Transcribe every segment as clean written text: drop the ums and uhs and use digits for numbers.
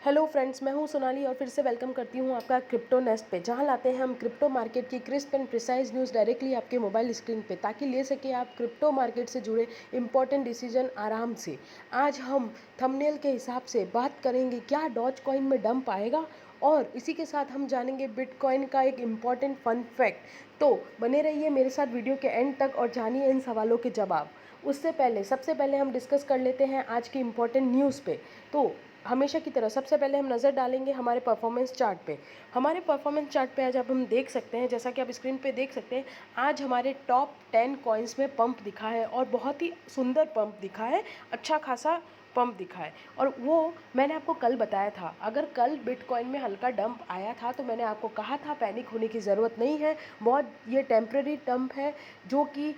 Hello friends, मैं हूं सोनाली और फिर से वेलकम करती हूं आपका क्रिप्टो नेस्ट पे, जहां लाते हैं हम क्रिप्टो मार्केट की crisp and precise news directly आपके मोबाइल स्क्रीन पे, ताकि ले सके आप क्रिप्टो मार्केट से जुड़े इंपॉर्टेंट डिसीजन आराम से। आज हम थंबनेल के हिसाब से बात करेंगे क्या डॉज कॉइन में डंप आएगा, और इसी के साथ हम जानेंगे बिटकॉइन का एक इम्पॉर्टेंट फन फैक्ट। तो बने रहिए मेरे साथ वीडियो के एंड तक और जानिए इन सवालों के जवाब। उससे पहले सबसे पहले हम डिस्कस कर लेते हैं आज की इम्पॉर्टेंट न्यूज़ पे। तो हमेशा की तरह सबसे पहले हम नज़र डालेंगे हमारे परफॉर्मेंस चार्ट पे। हमारे परफॉर्मेंस चार्ट पे आज अब हम देख सकते हैं, जैसा कि आप स्क्रीन पे देख सकते हैं, आज हमारे टॉप 10 कॉइन्स में पंप दिखा है और बहुत ही सुंदर पंप दिखा है, अच्छा खासा पंप दिखा है। और वो मैंने आपको कल बताया था, अगर कल बिटकॉइन में हल्का डंप आया था तो मैंने आपको कहा था पैनिक होने की ज़रूरत नहीं है, बहुत ये टेम्प्रेरी डंप है। जो कि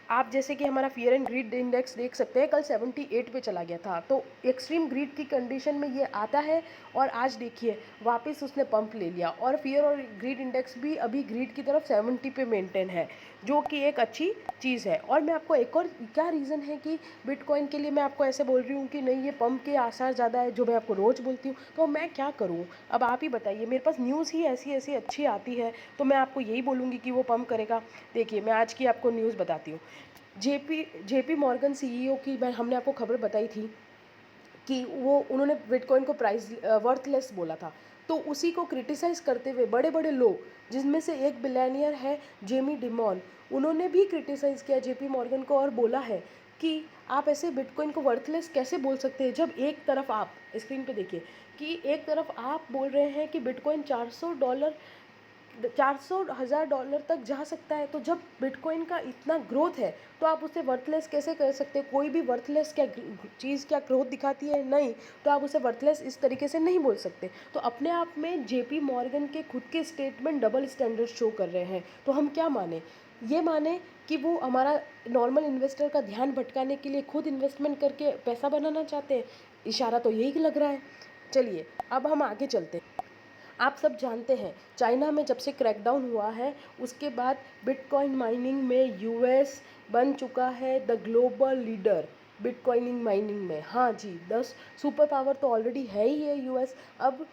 आप जैसे कि हमारा फियर एंड ग्रीड इंडेक्स देख सकते हैं, कल 78 पे चला गया था, तो एक्सट्रीम ग्रीड की कंडीशन में ये आता है। और आज देखिए वापस उसने पंप ले लिया और फियर और ग्रीड इंडेक्स भी अभी ग्रीड की तरफ 70 पे मेंटेन है, जो कि एक अच्छी चीज़ है। और मैं आपको एक और क्या रीज़न है कि बिटकॉइन के लिए मैं आपको ऐसे बोल रही हूँ कि नहीं ये पंप के आसार ज़्यादा है, जो मैं आपको रोज़ बोलती हूँ, तो मैं क्या करूँ। अब आप ही बताइए, मेरे पास न्यूज़ ही ऐसी ऐसी अच्छी आती है तो मैं आपको यही बोलूँगी कि वो पंप करेगा। देखिए मैं आज की आपको न्यूज़ बताती हूँ। जेपी मॉर्गन सीईओ की हमने आपको खबर बताई थी कि वो उन्होंने बिटकॉइन को प्राइस वर्थलेस बोला था। तो उसी को क्रिटिसाइज़ करते हुए बड़े बड़े लोग, जिसमें से एक बिलियनियर है जेमी डिमॉन, उन्होंने भी क्रिटिसाइज़ किया जेपी मॉर्गन को और बोला है कि आप ऐसे बिटकॉइन को वर्थलेस कैसे बोल सकते हैं, जब एक तरफ आप स्क्रीन पे देखिए कि एक तरफ आप बोल रहे हैं कि बिटकॉइन $400 $400,000 तक जा सकता है। तो जब बिटकॉइन का इतना ग्रोथ है तो आप उसे वर्थलेस कैसे कर सकते हैं। कोई भी वर्थलेस क्या चीज़ क्या ग्रोथ दिखाती है, नहीं, तो आप उसे वर्थलेस इस तरीके से नहीं बोल सकते। तो अपने आप में जेपी मॉर्गन के खुद के स्टेटमेंट डबल स्टैंडर्ड शो कर रहे हैं। तो हम क्या माने, ये माने कि वो हमारा नॉर्मल इन्वेस्टर का ध्यान भटकाने के लिए खुद इन्वेस्टमेंट करके पैसा बनाना चाहते हैं। इशारा तो यही लग रहा है। चलिए अब हम आगे चलते हैं। आप सब जानते हैं चाइना में जब से क्रैकडाउन हुआ है उसके बाद बिटकॉइन माइनिंग में यूएस बन चुका है द ग्लोबल लीडर बिटकॉइनिंग माइनिंग में। हाँ जी, 10 सुपर पावर तो ऑलरेडी है ही है यूएस, अब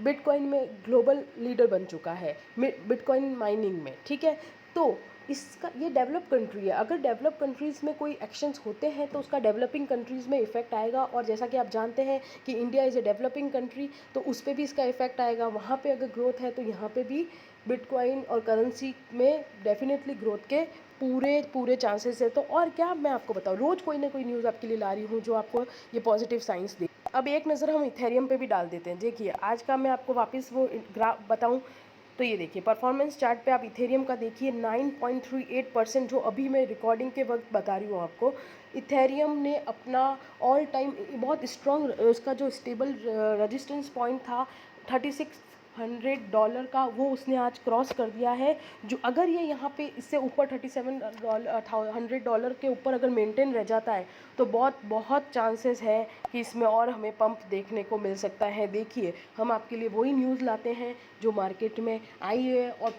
बिटकॉइन में ग्लोबल लीडर बन चुका है बिटकॉइन माइनिंग में। ठीक है, तो इसका ये डेवलप कंट्री है, अगर डेवलप कंट्रीज़ में कोई एक्शंस होते हैं तो उसका डेवलपिंग कंट्रीज़ में इफेक्ट आएगा। और जैसा कि आप जानते हैं कि India is a developing country, तो उस पर भी इसका इफेक्ट आएगा। वहाँ पे अगर ग्रोथ है तो यहाँ पे भी बिटकॉइन और करेंसी में डेफिनेटली ग्रोथ के पूरे पूरे चांसेस है। तो और क्या मैं आपको बताऊँ, रोज़ कोई ना कोई न्यूज़ आपके लिए ला रही हूँ जो आपको ये पॉजिटिव साइंस दे। अब एक नज़र हम इथेरियम पे भी डाल देते हैं। देखिए आज का मैं आपको वापस वो ग्राफ बताऊं, तो ये देखिए परफॉर्मेंस चार्ट पे आप इथेरियम का देखिए 9.38%, जो अभी मैं रिकॉर्डिंग के वक्त बता रही हूँ आपको। इथेरियम ने अपना ऑल टाइम बहुत स्ट्रॉन्ग, उसका जो स्टेबल रेजिस्टेंस पॉइंट था $3600 का, वो उसने आज क्रॉस कर दिया है। जो अगर ये यहाँ पे इससे ऊपर $3700 के ऊपर अगर मेंटेन रह जाता है तो बहुत बहुत चांसेस है कि इसमें और हमें पंप देखने को मिल सकता है। देखिए हम आपके लिए वही न्यूज़ लाते हैं जो मार्केट में आई है और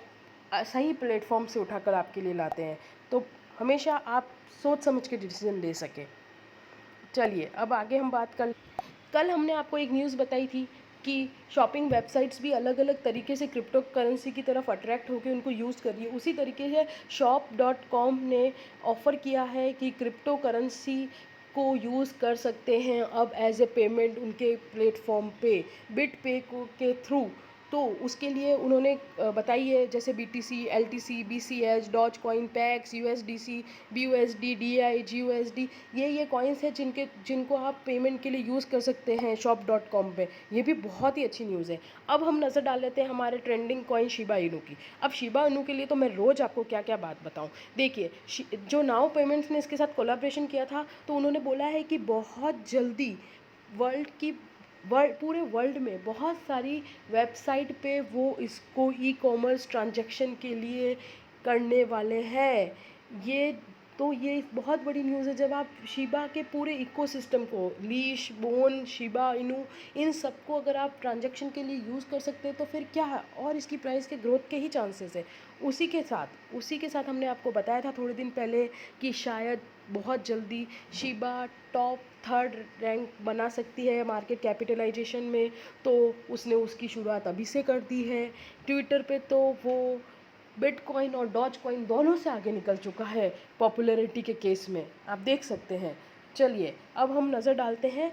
सही प्लेटफॉर्म से उठाकर आपके लिए लाते हैं, तो हमेशा आप सोच समझ के डिसीजन ले सकें। चलिए अब आगे हम बात कर, कल हमने आपको एक न्यूज़ बताई थी कि शॉपिंग वेबसाइट्स भी अलग अलग तरीके से क्रिप्टो करेंसी की तरफ अट्रैक्ट होकर उनको यूज़ कर रही है। उसी तरीके से shop.com ने ऑफ़र किया है कि क्रिप्टो करेंसी को यूज़ कर सकते हैं अब एज ए पेमेंट उनके प्लेटफॉर्म पे, बिट पे को के थ्रू। तो उसके लिए उन्होंने बताई है, जैसे BTC, LTC, BCH, Dogecoin, Pax, USDC, BUSD, DI, GUSD, ये कॉइन्स हैं जिनको आप पेमेंट के लिए यूज़ कर सकते हैं shop.com पे। ये भी बहुत ही अच्छी न्यूज़ है। अब हम नज़र डाल लेते हैं हमारे ट्रेंडिंग कॉइन शिबा इनू की। अब शिबा इनू के लिए तो मैं रोज़ आपको क्या क्या बात बताऊँ। देखिए जो नाउ पेमेंट्स ने इसके साथ कोलैबोरेशन किया था, तो उन्होंने बोला है कि बहुत जल्दी पूरे वर्ल्ड में बहुत सारी वेबसाइट पे वो इसको ई कॉमर्स ट्रांजैक्शन के लिए करने वाले हैं। ये बहुत बड़ी न्यूज़ है। जब आप शिबा के पूरे इकोसिस्टम को, लीश, बोन, शिबा इनू, इन सबको अगर आप ट्रांजैक्शन के लिए यूज़ कर सकते हैं तो फिर क्या है, और इसकी प्राइस के ग्रोथ के ही चांसेस है। उसी के साथ हमने आपको बताया था थोड़े दिन पहले कि शायद बहुत जल्दी शिबा टॉप थर्ड रैंक बना सकती है मार्केट कैपिटलाइजेशन में, तो उसने उसकी शुरुआत अभी से कर दी है। ट्विटर पे तो वो बिटकॉइन और डॉज कॉइन दोनों से आगे निकल चुका है पॉपुलैरिटी के केस में, आप देख सकते हैं। चलिए अब हम नज़र डालते हैं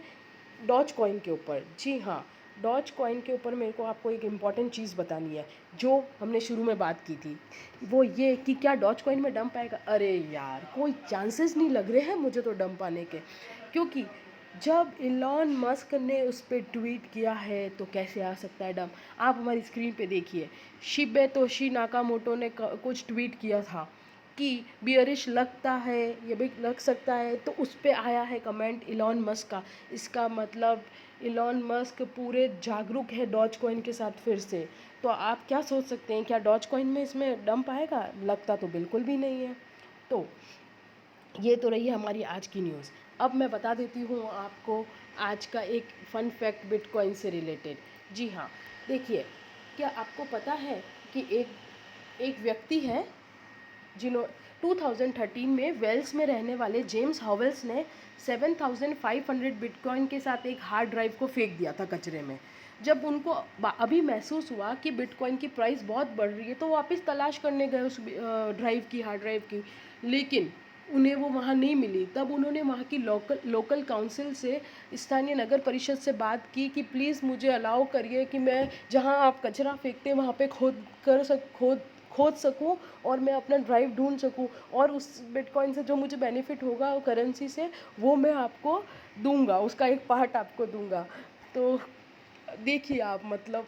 डॉज कॉइन के ऊपर। जी हाँ, डॉज कॉइन के ऊपर मेरे को आपको एक इम्पॉर्टेंट चीज़ बतानी है जो हमने शुरू में बात की थी, वो ये कि क्या डॉज कॉइन में डंप आएगा। अरे यार, कोई चांसेस नहीं लग रहे हैं मुझे तो डंप आने के, क्योंकि जब इलॉन मस्क ने उस पर ट्वीट किया है तो कैसे आ सकता है डंप। आप हमारी स्क्रीन पे देखिए, शिबेतोशी नाकामोटो ने कुछ ट्वीट किया था कि बियरिश लगता है, ये भी लग सकता है, तो उस पे आया है कमेंट इलॉन मस्क का। इसका मतलब इलॉन मस्क पूरे जागरूक है डॉज कॉइन के साथ फिर से। तो आप क्या सोच सकते हैं, क्या डॉज कॉइन में इसमें डंप आएगा? लगता तो बिल्कुल भी नहीं है। तो ये तो रही हमारी आज की न्यूज़। अब मैं बता देती हूँ आपको आज का एक फ़न फैक्ट बिटकॉइन से रिलेटेड। जी हाँ, देखिए, क्या आपको पता है कि एक एक व्यक्ति है जिन्हों 2013 में वेल्स में रहने वाले जेम्स हॉवेल्स ने 7,500 बिटकॉइन के साथ एक हार्ड ड्राइव को फेंक दिया था कचरे में। जब उनको अभी महसूस हुआ कि बिटकॉइन की प्राइस बहुत बढ़ रही है, तो वापस तलाश करने गए उस ड्राइव की, हार्ड ड्राइव की, लेकिन उन्हें वो वहाँ नहीं मिली। तब उन्होंने वहाँ की लोकल काउंसिल से, स्थानीय नगर परिषद से बात की कि प्लीज़ मुझे अलाउ करिए कि मैं जहाँ आप कचरा फेंकते हैं वहाँ पे खोद सकूँ और मैं अपना ड्राइव ढूंढ सकूँ, और उस बिटकॉइन से जो मुझे बेनिफिट होगा करेंसी से, वो मैं आपको दूंगा, उसका एक पार्ट आपको दूंगा। तो देखिए आप, मतलब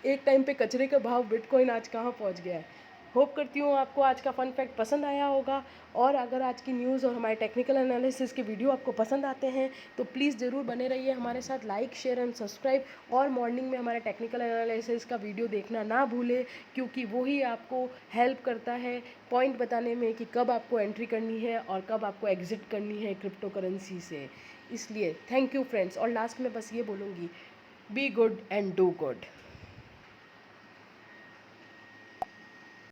एक टाइम पे कचरे का भाव बिटकॉइन आज कहाँ पहुँच गया है। होप करती हूँ आपको आज का फन फैक्ट पसंद आया होगा, और अगर आज की न्यूज़ और हमारे टेक्निकल एनालिसिस के वीडियो आपको पसंद आते हैं तो प्लीज़ ज़रूर बने रहिए हमारे साथ, लाइक शेयर एंड सब्सक्राइब, और मॉर्निंग में हमारे टेक्निकल एनालिसिस का वीडियो देखना ना भूलें, क्योंकि वही आपको हेल्प करता है पॉइंट बताने में कि कब आपको एंट्री करनी है और कब आपको एग्जिट करनी है क्रिप्टो करेंसी से। इसलिए थैंक यू फ्रेंड्स, और लास्ट में बस ये बोलूँगी, be good and do good.